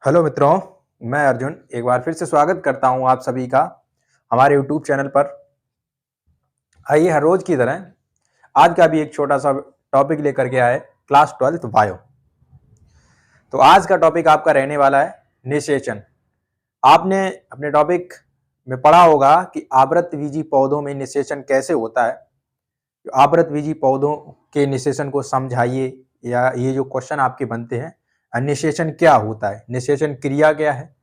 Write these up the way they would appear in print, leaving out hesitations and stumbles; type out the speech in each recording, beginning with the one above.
Hello मित्रों, मैं अर्जुन एक बार फिर से स्वागत करता हूं आप सभी का हमारे यूट्यूब चैनल पर। आइए हर रोज की तरह आज का भी एक छोटा सा टॉपिक लेकर के आए, क्लास 12th बायो। तो आज का टॉपिक आपका रहने वाला है निषेचन। आपने अपने टॉपिक में पढ़ा होगा कि आवृतबीजी पौधों में निषेचन कैसे होता है। आवृतबीजी पौधों के निषेचन को समझाइए, या ये जो क्वेश्चन आपके बनते हैं, निषेचन क्या होता है, निषेचन क्रिया क्या है,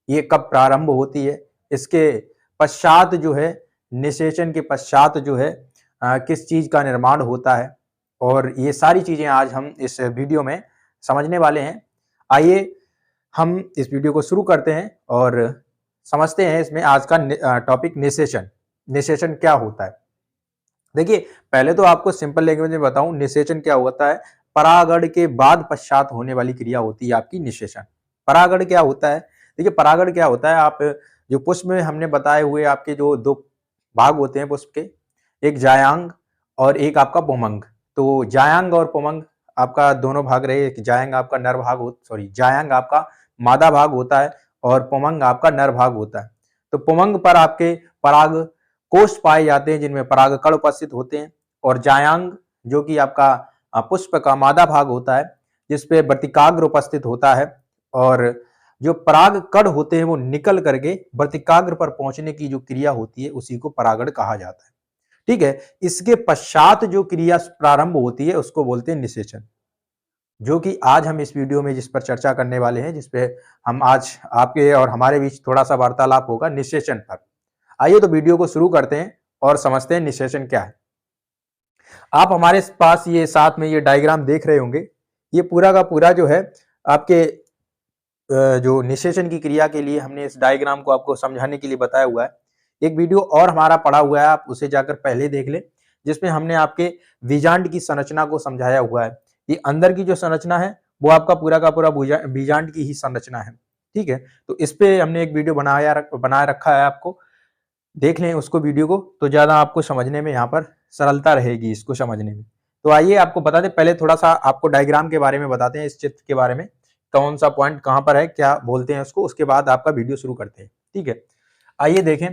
ये कब प्रारंभ होती है, इसके पश्चात जो है निषेचन के पश्चात जो है किस चीज का निर्माण होता है, और ये सारी चीजें आज हम इस वीडियो में समझने वाले हैं। आइए हम इस वीडियो को शुरू करते हैं और समझते हैं इसमें आज का टॉपिक निषेचन। निषेचन क्या होता है? देखिए, पहले तो आपको सिंपल लैंग्वेज में बताऊं, निषेचन क्या होता है। परागण के बाद पश्चात होने वाली क्रिया होती है आपकी निषेचन। परागण क्या होता है? देखिए, परागण क्या होता है, आप जो पुष्प में हमने बताए हुए आपके जो दो भाग होते हैं पुष्प के, एक जायांग और एक आपका पुमंग। तो जायांग और पुमंग आपका दोनों भाग रहे। एक जायांग आपका नर भाग जायांग आपका मादा भाग होता है और पुमंग आपका नर भाग होता है। तो पुमंग पर आपके पराग कोष पाए जाते हैं जिनमें परागकण उपस्थित होते हैं, और जायांग जो कि आपका पुष्प का मादा भाग होता है जिसपे वर्तिकाग्र उपस्थित होता है, और जो परागकण होते हैं वो निकल करके वर्तिकाग्र पर पहुंचने की जो क्रिया होती है उसी को परागण कहा जाता है। ठीक है, इसके पश्चात जो क्रिया प्रारंभ होती है उसको बोलते हैं निषेचन, जो कि आज हम इस वीडियो में जिस पर चर्चा करने वाले हैं, जिसपे हम आज आपके और हमारे बीच थोड़ा सा वार्तालाप होगा निषेचन पर। आइए तो वीडियो को शुरू करते हैं और समझते हैं निषेचन क्या है। आप हमारे पास ये साथ में ये डायग्राम देख रहे होंगे। ये पूरा का पूरा जो है आपके जो निषेचन की क्रिया के लिए हमने इस डायग्राम को आपको समझाने के लिए बताया हुआ है। एक वीडियो और हमारा पड़ा हुआ है, आप उसे जाकर पहले देख लें, जिसमें हमने आपके बीजांड की संरचना को समझाया हुआ है। ये अंदर की जो संरचना है वो आपका पूरा का पूरा बीजांड की ही संरचना है। ठीक है, तो इस पे हमने एक वीडियो बनाया रखा है, आपको देख लें उसको वीडियो को, तो ज्यादा आपको समझने में यहाँ पर सरलता रहेगी इसको समझने में। तो आइए आपको बता दें, पहले थोड़ा सा आपको डायग्राम के बारे में बताते हैं, इस चित्र के बारे में, कौन सा पॉइंट कहाँ पर है, क्या बोलते हैं उसको, उसके बाद आपका वीडियो शुरू करते हैं। ठीक है, आइए देखें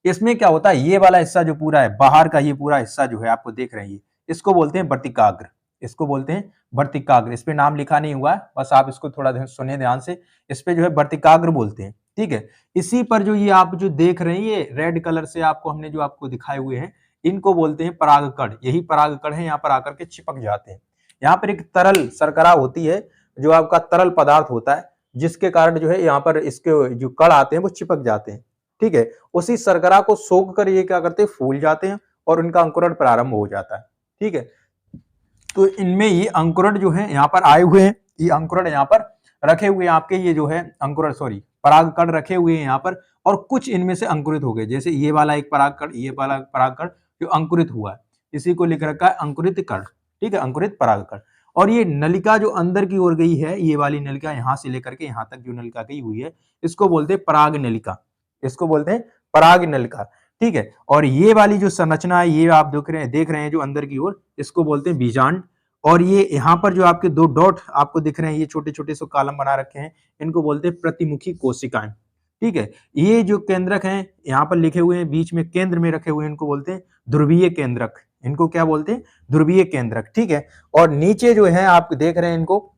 इसमें क्या होता है। ये वाला हिस्सा जो पूरा है बाहर का, ये पूरा हिस्सा जो है आपको देख रहे हैं, इसको बोलते हैं वर्तिकाग्र। इसको बोलते हैं वर्तिकाग्र। इस पे नाम लिखा नहीं हुआ है, बस आप इसको थोड़ा सुने ध्यान से। इस पे जो है वर्तिकाग्र बोलते हैं। ठीक है, इसी पर जो ये आप जो देख रहे हैं, ये रेड कलर से आपको हमने जो आपको दिखाए हुए हैं, इनको बोलते हैं परागकण। यही परागकण है, यहाँ पर आकर के चिपक जाते हैं। यहाँ पर एक तरल शर्करा होती है, जो आपका तरल पदार्थ होता है, जिसके कारण जो है यहाँ पर इसके जो कण आते हैं वो चिपक जाते हैं। ठीक है, उसी शर्करा को सोख कर ये क्या करते हैं, फूल जाते हैं और उनका अंकुरण प्रारंभ हो जाता है। ठीक है, तो इनमें ये अंकुरण जो है यहाँ पर आए हुए हैं, ये अंकुरण यहाँ पर रखे हुए हैं आपके, ये जो है अंकुरण परागकण रखे हुए हैं यहाँ पर, और कुछ इनमें से अंकुरित हो गए। जैसे ये वाला एक परागकण, ये वाला परागकण जो अंकुरित हुआ है, इसी को लिख रखा है अंकुरित कण। ठीक है, अंकुरित परागकण। और ये नलिका जो अंदर की ओर गई है, ये वाली नलिका यहां से लेकर के यहां तक जो नलिका गई हुई है, इसको बोलते हैं पराग नलिका। इसको बोलते हैं पराग नलिका। ठीक है, और ये वाली जो संरचना है, ये आप देख रहे हैं जो अंदर की ओर, इसको बोलते हैं बीजांड। और ये यहाँ पर जो आपके दो डॉट आपको दिख रहे हैं, ये छोटे छोटे से कॉलम बना रखे हैं, इनको बोलते हैं प्रतिमुखी कोशिकाएं। ठीक है, ये जो केंद्रक हैं यहाँ पर लिखे हुए हैं, बीच में केंद्र में रखे हुए हैं, इनको बोलते हैं ध्रुवीय केंद्रक। इनको क्या बोलते हैं, ध्रुवीय केंद्रक। ठीक है, और नीचे जो है आप देख रहे हैं इनको,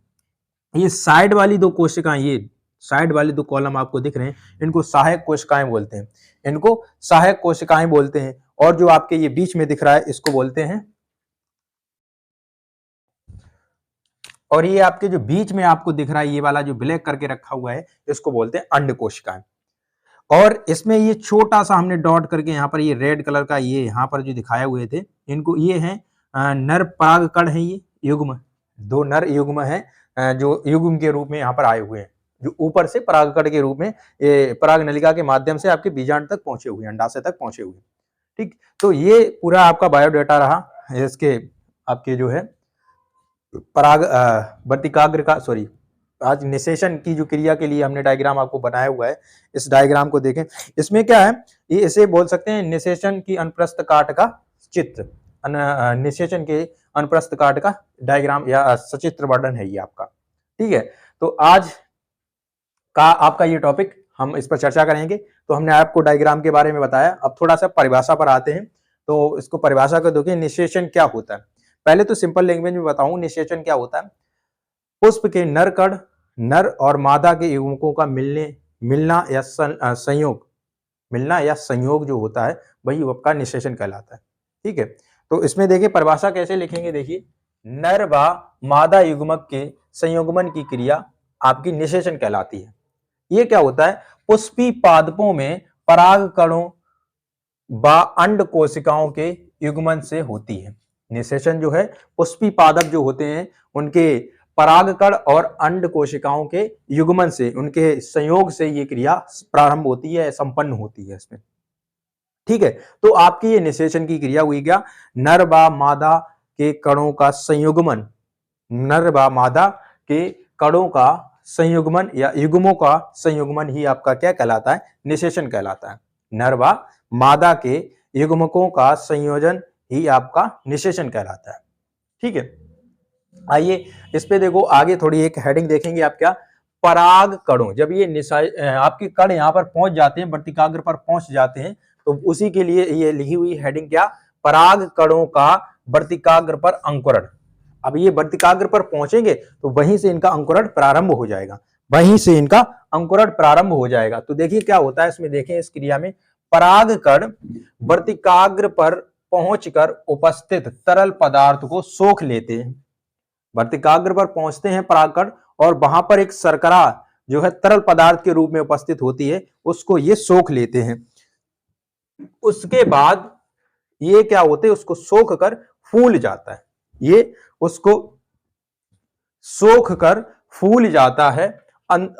ये साइड वाली दो कोशिकाएं, ये साइड वाली दो कॉलम आपको दिख रहे हैं, इनको सहायक कोशिकाएं बोलते हैं। इनको सहायक कोशिकाएं बोलते हैं। और जो आपके ये बीच में दिख रहा है, इसको बोलते हैं, और ये आपके जो बीच में आपको दिख रहा है, ये वाला जो ब्लैक करके रखा हुआ है, इसको बोलते हैं अंड कोशिकाएं। और इसमें ये छोटा सा हमने डॉट करके यहाँ पर ये रेड कलर का ये यहाँ पर जो दिखाए हुए थे, इनको ये है नर परागकण है, ये युग्म, दो नर युग्म है जो युग्म के रूप में यहाँ पर आए हुए हैं, जो ऊपर से परागकण के रूप में ये पराग नलिका के माध्यम से आपके बीजांड तक पहुंचे हुए, अंडाशय तक पहुंचे हुए। ठीक, तो ये पूरा आपका बायोडाटा रहा इसके आपके जो है पराग वर्तिकाग्र का, आज निषेचन की जो क्रिया के लिए हमने डायग्राम आपको बनाया हुआ है, इस डायग्राम को देखें। इसमें क्या है, ये इसे बोल सकते हैं निषेचन की अनुप्रस्थ काट का चित्र। निषेचन के अनुप्रस्थ काट का डायग्राम या सचित्र वर्णन है ये आपका। ठीक है, तो आज का आपका ये टॉपिक हम इस पर चर्चा करेंगे। तो हमने आपको डायग्राम के बारे में बताया, अब थोड़ा सा परिभाषा पर आते हैं। तो इसको परिभाषा को देखिए, निषेचन क्या होता है। पहले तो सिंपल लैंग्वेज में बताऊं निषेचन क्या होता है। पुष्प के नर कण नर और मादा के युग्मकों का मिलना या संयोग जो होता है वही आपका निषेचन कहलाता है। ठीक है, तो इसमें देखिए परिभाषा कैसे लिखेंगे। देखिए, नर व मादा युग्मक के संयोगमन की क्रिया आपकी निषेचन कहलाती है। ये क्या होता है, पुष्पी पादपों में पराग कणों व अंड कोशिकाओं के युग्मन से होती है। निषेचन जो है पुष्पी पादप जो होते हैं उनके परागकण और अंड कोशिकाओं के युग्मन से, उनके संयोग से ये क्रिया प्रारंभ होती है, संपन्न होती है इसमें। ठीक है, तो आपकी ये निषेचन की क्रिया हुई क्या, नर व मादा के कणों का संयुग्मन, नर व मादा के कणों का संयुग्मन या युग्मों का संयुग्मन ही आपका क्या कहलाता है, निषेचन कहलाता है। नर व मादा के युग्मकों का संयोजन ही आपका निषेचन कहलाता है। ठीक है, आइए इस पे देखो आगे थोड़ी एक हेडिंग देखेंगे आप, क्या, पराग कणों। जब ये आपके कण यहाँ पर पहुंच जाते हैं, वर्तिकाग्र पर पहुंच जाते हैं, तो उसी के लिए ये लिखी हुई हेडिंग क्या, पराग कणों का वर्तिकाग्र पर अंकुरण। अब ये वर्तिकाग्र पर पहुंचेंगे तो वहीं से इनका अंकुरण प्रारंभ हो जाएगा, वहीं से इनका अंकुरण प्रारंभ हो जाएगा। तो देखिए क्या होता है इसमें, देखें इस क्रिया में पराग कण वर्तिकाग्र पर पहुंचकर उपस्थित तरल पदार्थ को सोख लेते हैं। वर्तिकाग्र पर पहुंचते हैं परागकण और वहां पर एक शर्करा जो है तरल पदार्थ के रूप में उपस्थित होती है, उसको ये सोख लेते हैं। उसके बाद ये क्या होते हैं, उसको सोख कर फूल जाता है, ये उसको सोख कर फूल जाता है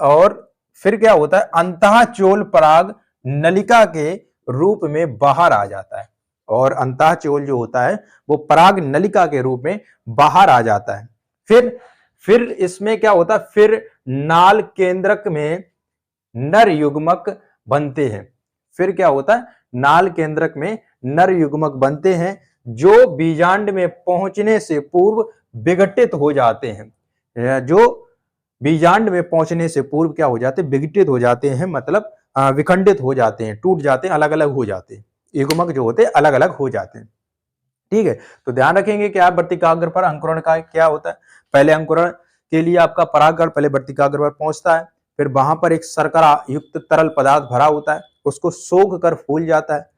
और फिर क्या होता है, अंतःचोल पराग नलिका के रूप में बाहर आ जाता है। और अंतःचोल जो होता है वो पराग नलिका के रूप में बाहर आ जाता है। फिर इसमें क्या होता है, फिर नाल केंद्रक में नर युग्मक बनते हैं। फिर क्या होता है, नाल केंद्रक में नर युग्मक बनते हैं जो बीजांड में पहुंचने से पूर्व विघटित हो जाते हैं। जो बीजांड में पहुंचने से पूर्व क्या हो जाते हैं, विघटित हो जाते हैं, मतलब विखंडित हो जाते हैं, टूट जाते हैं, अलग अलग हो जाते हैं। युग्मक जो होते हैं अलग अलग हो जाते हैं। ठीक है, तो ध्यान रखेंगे कि आप वर्तिकाग्र पर अंकुरण का क्या होता है। पहले अंकुरण के लिए आपका परागकण पहले वर्तिकाग्र पर पहुंचता है, फिर वहां पर एक शर्करा युक्त तरल पदार्थ भरा होता है, उसको सोख कर फूल जाता है।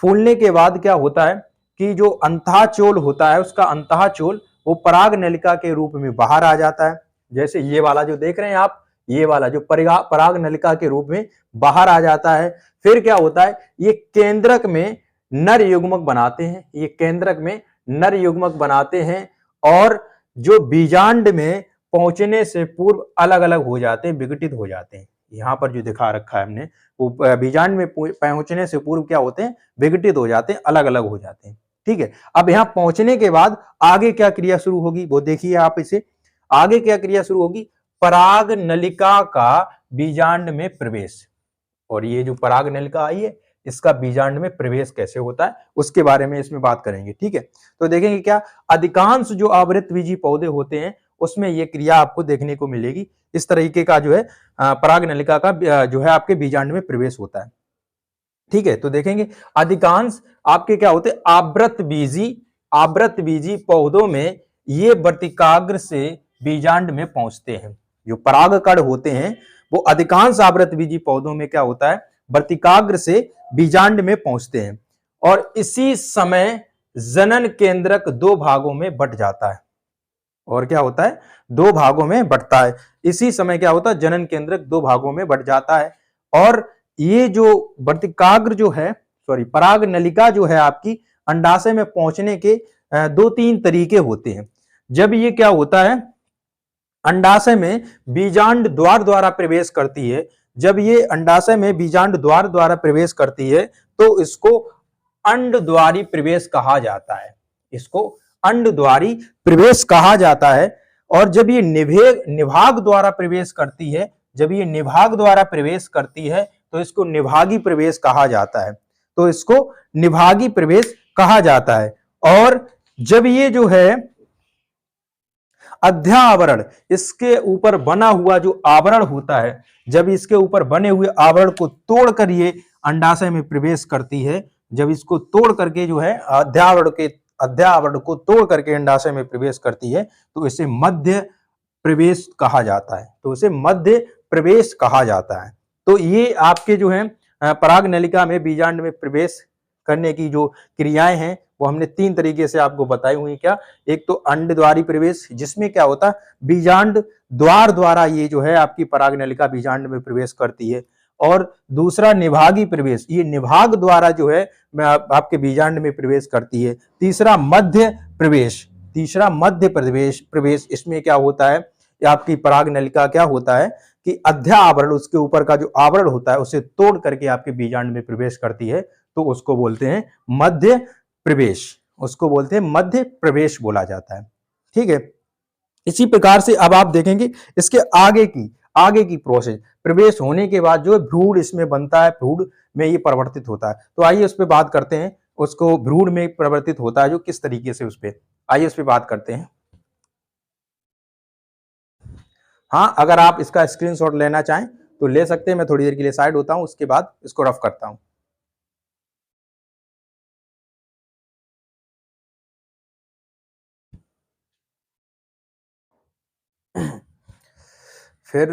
फूलने के बाद क्या होता है कि जो अंतःचोल होता है, उसका अंतःचोल वो पराग नलिका के रूप में बाहर आ जाता है। जैसे ये वाला जो देख रहे हैं आप, ये वाला जो पराग नलिका के रूप में बाहर आ जाता है। फिर क्या होता है, ये केंद्रक में नर युग्मक बनाते हैं, ये केंद्रक में नर युग्मक बनाते हैं और जो बीजांड में पहुंचने से पूर्व अलग अलग हो जाते हैं, विघटित हो जाते हैं। यहां पर जो दिखा रखा है हमने, वो बीजांड में पहुंचने से पूर्व क्या होते हैं, विघटित हो जाते हैं, अलग अलग हो जाते हैं। ठीक है, अब यहां पहुंचने के बाद आगे क्या क्रिया शुरू होगी वो देखिए आप इसे। आगे क्या क्रिया शुरू होगी, पराग नलिका का बीजांड में प्रवेश। और ये जो पराग नलिका आई है इसका बीजांड में प्रवेश कैसे होता है उसके बारे में इसमें बात करेंगे। ठीक है, तो देखेंगे क्या, अधिकांश जो आवृतबीजी पौधे होते हैं उसमें ये क्रिया आपको देखने को मिलेगी। इस तरीके का जो है पराग नलिका का जो है आपके बीजांड में प्रवेश होता है। ठीक है, तो देखेंगे अधिकांश आपके क्या होते हैं, आवृतबीजी पौधों में ये वर्तिकाग्र से बीजांड में पहुंचते हैं। जो परागकण होते हैं वो अधिकांश आवृतबीजी पौधों में क्या होता है, वर्तिकाग्र से बीजांड में पहुंचते हैं और इसी समय जनन केंद्रक दो भागों में बंट जाता है। और क्या होता है, दो भागों में बंटता है। इसी समय क्या होता है, जनन केंद्रक दो भागों में बंट जाता है। और ये जो वर्तिकाग्र जो है, पराग नलिका जो है आपकी, अंडाशय में पहुंचने के दो तीन तरीके होते हैं। जब ये क्या होता है, अंडाशय में बीजांड द्वार द्वारा प्रवेश करती है, जब ये अंडाशय में बीजांड द्वार द्वारा प्रवेश करती है तो इसको अंडद्वारी प्रवेश कहा जाता है। इसको अंडद्वारी प्रवेश कहा जाता है। और जब ये निभाग द्वारा प्रवेश करती है, जब ये निभाग द्वारा प्रवेश करती है तो इसको निभागी प्रवेश कहा जाता है। तो इसको निभागी प्रवेश कहा जाता है। और जब ये जो है अध्यावरण, इसके ऊपर बना हुआ जो आवरण होता है, जब इसके ऊपर बने हुए आवरण को तोड़कर ये अंडाशय में प्रवेश करती है, जब इसको तोड़ करके जो है अध्यावरण को तोड़ करके अंडाशय में प्रवेश करती है, तो इसे मध्य प्रवेश कहा जाता है। तो इसे मध्य प्रवेश कहा जाता है। तो ये आपके जो है पराग नलिका में बीजांड में प्रवेश करने की जो क्रियाएं हैं वो हमने 3 तरीके से आपको बताई हुई। क्या? एक तो अंडद्वारी प्रवेश, जिसमें क्या होता है, बीजांड द्वार द्वारा ये जो है आपकी पराग नलिका बीजांड में प्रवेश करती है। और दूसरा निभागी प्रवेश, ये निभाग द्वारा जो है आपके बीजांड में प्रवेश करती है। तीसरा मध्य प्रवेश, प्रवेश, इसमें क्या होता है, आपकी पराग नलिका क्या होता है कि अध्यावरण, उसके ऊपर का जो आवरण होता है उसे तोड़ करके आपके बीजांड में प्रवेश करती है, तो उसको बोलते हैं मध्य प्रवेश, उसको बोलते हैं मध्य प्रवेश बोला जाता है। ठीक है, इसी प्रकार से अब आप देखेंगे इसके आगे की प्रोसेस, प्रवेश होने के बाद जो भ्रूण इसमें बनता है, भ्रूण में ये परिवर्तित होता है। तो आइए उस पर बात करते हैं, उसको भ्रूण में परिवर्तित होता है जो किस तरीके से, उस पर आइए उस पर बात करते हैं। हाँ, अगर आप इसका स्क्रीनशॉट लेना चाहें तो ले सकते हैं, मैं थोड़ी देर के लिए साइड होता हूं, उसके बाद इसको रफ करता हूं। फिर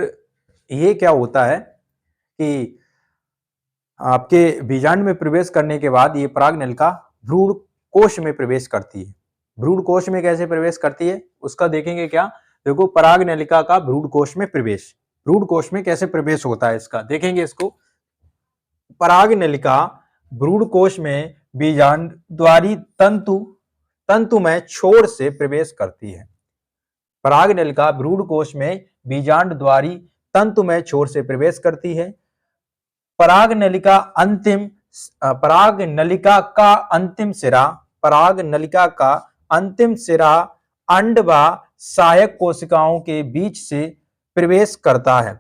ये क्या होता है कि आपके बीजांड में प्रवेश करने के बाद ये पराग नलिका भ्रूण कोश में प्रवेश करती है। भ्रूण कोश में कैसे प्रवेश करती है उसका देखेंगे। क्या? देखो, पराग नलिका का भ्रूण कोश में प्रवेश, भ्रूण कोश में कैसे प्रवेश होता है इसका देखेंगे। इसको पराग नलिका भ्रूण कोश में बीजांड द्वारी तंतुमय छोर से प्रवेश करती है। पराग नलिका भ्रूण कोश में बीजांड द्वारी तंतुमय छोर से प्रवेश करती है। पराग नलिका का अंतिम सिरा अंड व सहायक कोशिकाओं के बीच से प्रवेश करता है।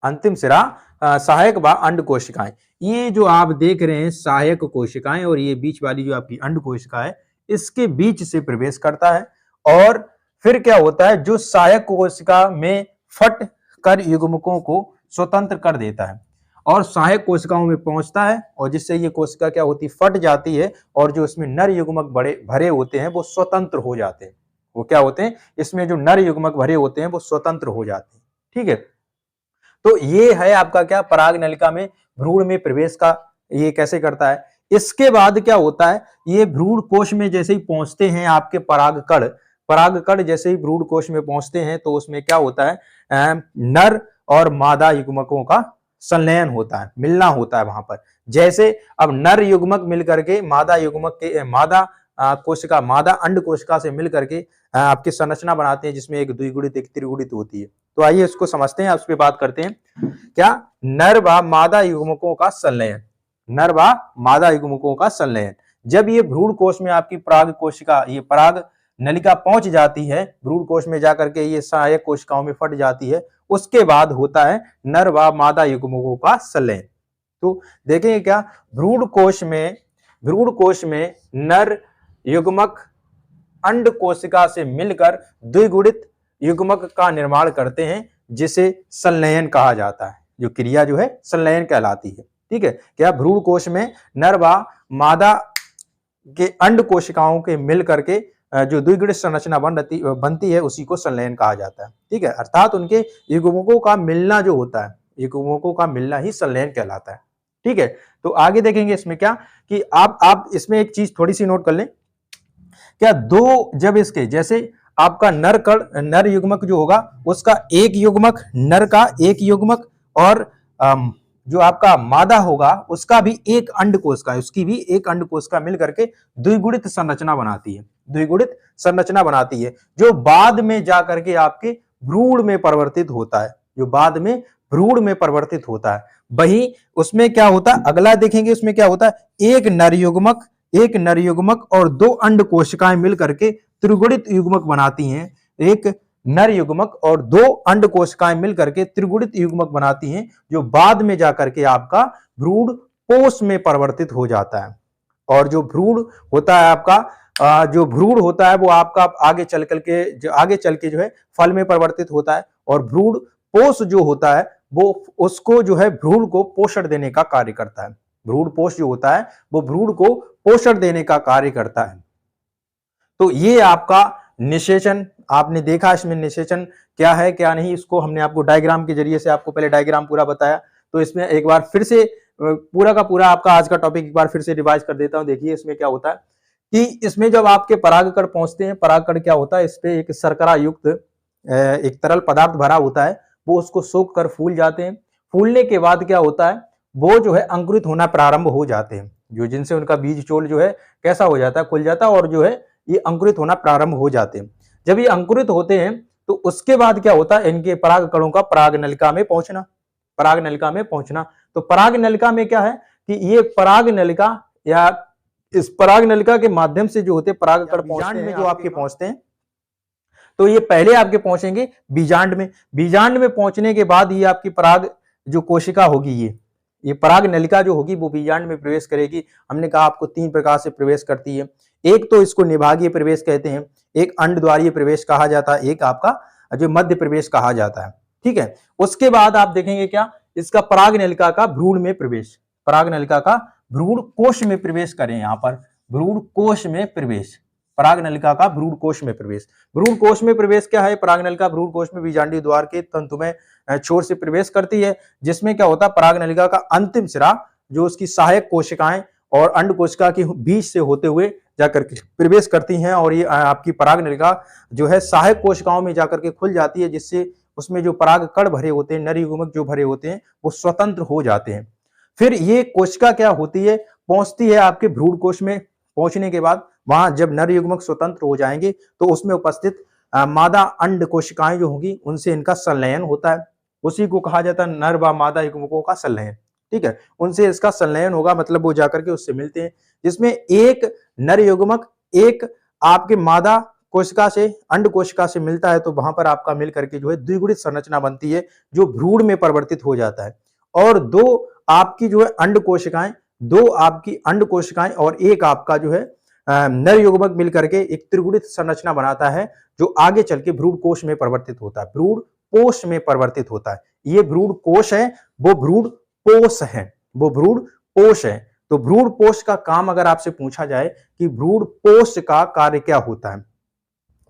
अंतिम सिरा सहायक व अंड कोशिकाएं, ये जो आप देख रहे हैं सहायक कोशिकाएं और ये बीच वाली जो आपकी अंड कोशिका है, इसके बीच से प्रवेश करता है। और फिर क्या होता है, जो सहायक कोशिका में फट कर युग्मकों को स्वतंत्र कर देता है और सहायक कोशिकाओं में पहुंचता है, और जिससे ये कोशिका क्या होती, फट जाती है, और जो इसमें नर युग्मक भरे होते हैं वो स्वतंत्र हो जाते हैं। वो क्या होते हैं, इसमें जो नर युग्मक भरे होते हैं वो स्वतंत्र हो जाते हैं। ठीक है, तो ये है आपका क्या, पराग नलिका में भ्रूण में प्रवेश का ये कैसे करता है। इसके बाद क्या होता है, ये भ्रूण कोश में जैसे ही पहुंचते हैं आपके परागकण जैसे ही भ्रूण कोश में पहुंचते हैं तो उसमें क्या होता है, नर और मादा युग्मकों का संलयन होता है, मिलना होता है वहां पर। जैसे अब नर युग्मक मिलकर के मादा अंड कोशिका से मिलकर के आपकी संरचना बनाते हैं, जिसमें एक द्विगुणित एक त्रिगुणित होती है। तो आइए इसको समझते हैं, उस पर बात करते हैं। क्या? नर व मादा युग्मकों का संलयन, नर व मादा युग्मकों का संलयन। जब ये भ्रूण कोश में आपकी पराग कोशिका, ये पराग नलिका पहुंच जाती है, भ्रूण कोश में जाकर के ये सहायक कोशिकाओं में फट जाती है, उसके बाद होता है नर व मादा युग्मकों का संलयन। तो देखेंगे क्या, भ्रूण कोश में नर युग्मक अंड कोशिका से मिलकर द्विगुणित युग्मक का निर्माण करते हैं, जिसे संलयन कहा जाता है। जो क्रिया जो है संलयन कहलाती है। ठीक है, क्या? भ्रूण कोश में नर व मादा के अंड कोशिकाओं के मिलकर के जो द्विगुणित संरचना बनती है उसी को संलयन कहा जाता है। ठीक है, अर्थात उनके युग्मकों का मिलना जो होता है, युग्मकों का मिलना ही संलयन कहलाता है। ठीक है, तो आगे देखेंगे इसमें क्या कि आप इसमें एक चीज थोड़ी सी नोट कर लें। क्या? दो जब इसके जैसे आपका नर युग्मक जो होगा उसका एक युग्मक, नर का एक युग्मक, और जो आपका मादा होगा उसका भी एक अंड कोशिका, उसकी भी एक अंड कोशिका मिल करके द्विगुणित संरचना बनाती है, द्विगुणित संरचना बनाती है, जो बाद में जाकर के आपके भ्रूण में परिवर्तित होता है, जो बाद में भ्रूण में परिवर्तित होता है। वही उसमें क्या होता है, अगला देखेंगे उसमें क्या होता है, एक नर युग्मक और दो अंड कोशिकाएं मिल करके त्रिगुणित युग्मक बनाती हैं। एक नर युग्मक और दो अंड कोशिकाएं मिलकर के त्रिगुणित युग्मक बनाती हैं, जो बाद में जाकर के आपका भ्रूण कोश में परिवर्तित हो जाता है। और जो भ्रूण होता है आपका जो भ्रूण होता है वो आपका आगे चल के जो है फल में परिवर्तित होता है। और भ्रूण पोष जो होता है वो उसको जो है भ्रूण को पोषण देने का कार्य करता है। भ्रूण पोष जो होता है वो भ्रूण को पोषण देने का कार्य करता है। तो ये आपका निषेचन आपने देखा, इसमें निषेचन क्या है क्या नहीं, इसको हमने आपको डायग्राम के जरिए से आपको पहले डायग्राम पूरा बताया। तो इसमें एक बार फिर से पूरा का पूरा आपका आज का टॉपिक एक बार फिर से रिवाइज कर देता हूं। देखिए इसमें क्या होता है कि इसमें जब आपके परागकण पहुंचते हैं, परागकण क्या होता है, इस पे एक शर्करा युक्त एक तरल पदार्थ भरा होता है, वो उसको सोख कर फूल जाते हैं। फूलने के बाद क्या होता है, वो जो है अंकुरित होना प्रारंभ हो जाते हैं, जो जिनसे उनका बीज चोल जो है कैसा हो जाता है, खुल जाता है और जो है ये अंकुरित होना प्रारंभ हो जाते हैं। जब ये अंकुरित होते हैं तो उसके बाद क्या होता है, इनके परागकणों का पराग नलिका में पहुंचना, पराग नलिका में पहुंचना। तो पराग नलिका में क्या है कि ये पराग नलिका या इस पराग नलिका के माध्यम से जो होते हैं परागकण बीजांड में जो आपके पहुंचते हैं, तो ये पहले आपके पहुंचेंगे बीजांड में। बीजांड में पहुंचने के बाद ये आपकी पराग जो कोशिका होगी, ये पराग नलिका जो होगी वो बीजांड में प्रवेश करेगी। हमने कहा आपको 3 प्रकार से प्रवेश करती है। एक तो इसको निभागीय प्रवेश कहते हैं, एक अंडद्वारीय प्रवेश कहा जाता है, एक आपका जो मध्य प्रवेश कहा जाता है। ठीक है, उसके बाद आप देखेंगे क्या, इसका पराग नलिका का भ्रूण में प्रवेश, पराग नलिका का भ्रूण कोश में प्रवेश करें। यहाँ पर भ्रूण कोश में प्रवेश, पराग नलिका का भ्रूण कोश में प्रवेश। भ्रूण कोश में प्रवेश क्या है, पराग नलिका भ्रूण कोश में बीजांडी द्वार के तंतुमय छोर से प्रवेश करती है, जिसमें क्या होता है पराग नलिका का अंतिम सिरा जो उसकी सहायक कोशिकाएं और अंड कोशिका के बीच से होते हुए जाकर के प्रवेश करती हैं। और ये आपकी पराग नलिका जो है सहायक कोशिकाओं में जाकर के खुल जाती है, जिससे उसमें जो पराग कण भरे होते हैं, नर युग्मक जो भरे होते हैं, वो स्वतंत्र हो जाते हैं। फिर ये कोशिका क्या होती है, पहुंचती है आपके भ्रूण कोश में। पहुंचने के बाद वहां जब नर युग्मक स्वतंत्र हो जाएंगे तो उसमें उपस्थित मादा अंड कोशिकाएं जो होंगी उनसे इनका संलयन होता है। उसी को कहा जाता है नर व मादा युग्मकों का संलयन। ठीक है, उनसे इसका संलयन होगा, मतलब वो जाकर के उससे मिलते हैं, जिसमें एक नर युग्मक एक आपके मादा कोशिका से अंड कोशिका से मिलता है। तो वहां पर आपका मिल करके जो है द्विगुणित संरचना बनती है जो भ्रूण में परिवर्तित हो जाता है। और दो आपकी जो है अंड कोशिकाएं, दो आपकी अंड कोशिकाएं और एक आपका जो है नर युग्मक मिलकर के एक त्रिगुणित संरचना बनाता है, जो आगे चल के भ्रूण कोश में परिवर्तित होता है, भ्रूण कोश में परिवर्तित होता है। ये भ्रूण कोश है, वो भ्रूण पोष है, वो भ्रूण पोष है। तो भ्रूण पोष का काम अगर आपसे पूछा जाए कि भ्रूण पोष का कार्य क्या होता है,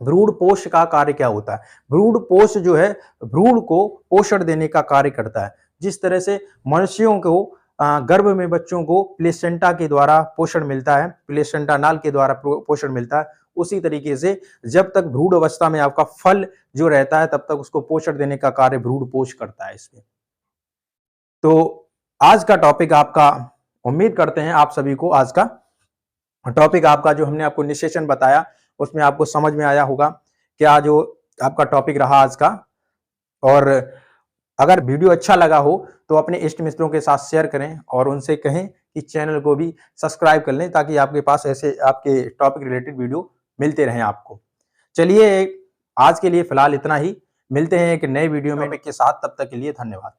भ्रूण पोष का कार्य क्या होता है, भ्रूण पोष जो है भ्रूण को पोषण देने का कार्य करता है। जिस तरह से मनुष्यों को गर्भ में बच्चों को प्लेसेंटा के द्वारा पोषण मिलता है, प्लेसेंटा नाल के द्वारा पोषण मिलता है, उसी तरीके से जब तक भ्रूण अवस्था में आपका फल जो रहता है तब तक उसको पोषण देने का कार्य भ्रूण पोष करता है इसमें। तो आज का टॉपिक आपका, उम्मीद करते हैं आप सभी को आज का टॉपिक आपका जो हमने आपको निषेचन बताया उसमें आपको समझ में आया होगा क्या जो आपका टॉपिक रहा आज का। और अगर वीडियो अच्छा लगा हो तो अपने इष्ट मित्रों के साथ शेयर करें और उनसे कहें कि चैनल को भी सब्सक्राइब कर लें, ताकि आपके पास ऐसे आपके टॉपिक रिलेटेड वीडियो मिलते रहें आपको। चलिए आज के लिए फिलहाल इतना ही, मिलते हैं एक नए वीडियो में के साथ, तब तक के लिए धन्यवाद।